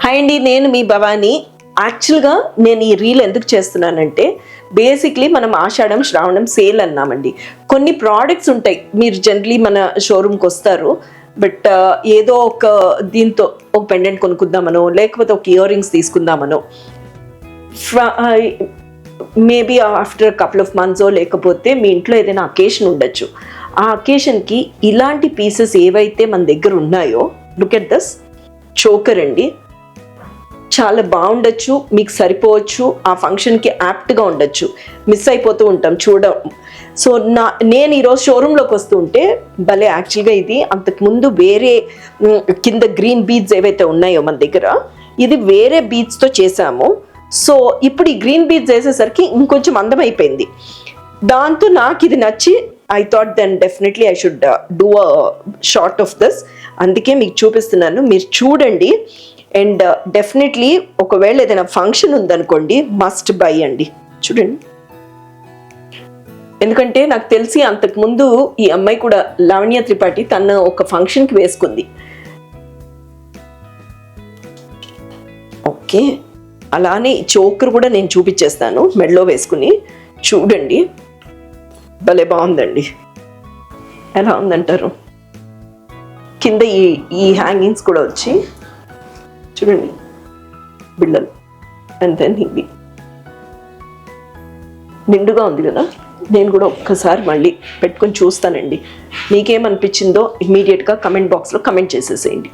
Hi అండి, నేను మీ భవాని. యాక్చువల్గా నేను ఈ రీల్ ఎందుకు చేస్తున్నానంటే, బేసిక్లీ మనం ఆషాఢం శ్రావణం సేల్ అన్నామండి. కొన్ని ప్రోడక్ట్స్ ఉంటాయి, మీరు జనరలీ మన షోరూమ్కి వస్తారు, బట్ ఏదో ఒక దీంతో ఒక పెండెంట్ కొనుక్కుందామనో లేకపోతే ఒక ఇయర్ రింగ్స్ తీసుకుందామనో, maybe after couple of months లేకపోతే మీ ఇంట్లో ఏదైనా అకేషన్ ఉండొచ్చు. ఆ అకేషన్కి ఇలాంటి పీసెస్ ఏవైతే మన దగ్గర ఉన్నాయో, లుక్ ఎట్ దస్ చోకర్ అండి. చాలా బాగుండొచ్చు, మీకు సరిపోవచ్చు, ఆ ఫంక్షన్కి యాప్ట్గా ఉండొచ్చు. మిస్ అయిపోతూ ఉంటాం చూడడం. సో నేను ఈరోజు షోరూంలోకి వస్తూ ఉంటే భలే, యాక్చువల్గా ఇది అంతకుముందు వేరే కింద గ్రీన్ బీడ్స్ ఏవైతే ఉన్నాయో మన దగ్గర, ఇది వేరే బీడ్స్తో చేసాము. సో ఇప్పుడు ఈ గ్రీన్ బీడ్స్ వేసేసరికి ఇంకొంచెం అందమైపోయింది. దాంతో నాకు ఇది నచ్చి I thought then definitely I should do a short of this. అందుకే మీకు చూపిస్తున్నాను, మీరు చూడండి. అండ్ డెఫినెట్లీ ఒకవేళ ఏదైనా ఫంక్షన్ ఉందనుకోండి, మస్ట్ బై అండి. చూడండి, ఎందుకంటే నాకు తెలిసి అంతకుముందు ఈ అమ్మాయి కూడా, లావణ్య త్రిపాఠి, తను ఒక ఫంక్షన్కి వేసుకుంది. ఓకే, అలానే చోకర్ కూడా నేను చూపించేస్తాను మెడలో వేసుకుని. చూడండి, భలే బాగుందండి. ఎలా ఉందంటారు? కింద ఈ హ్యాంగింగ్స్ కూడా వచ్చి చూడండి, బిళ్ళలు. అండ్ దెన్ ఇది నిండుగా ఉంది కదా. నేను కూడా ఒక్కసారి మళ్ళీ పెట్టుకొని చూస్తానండి. మీకేమనిపించిందో ఇమ్మీడియట్గా కమెంట్ బాక్స్లో కమెంట్ చేసేసేయండి.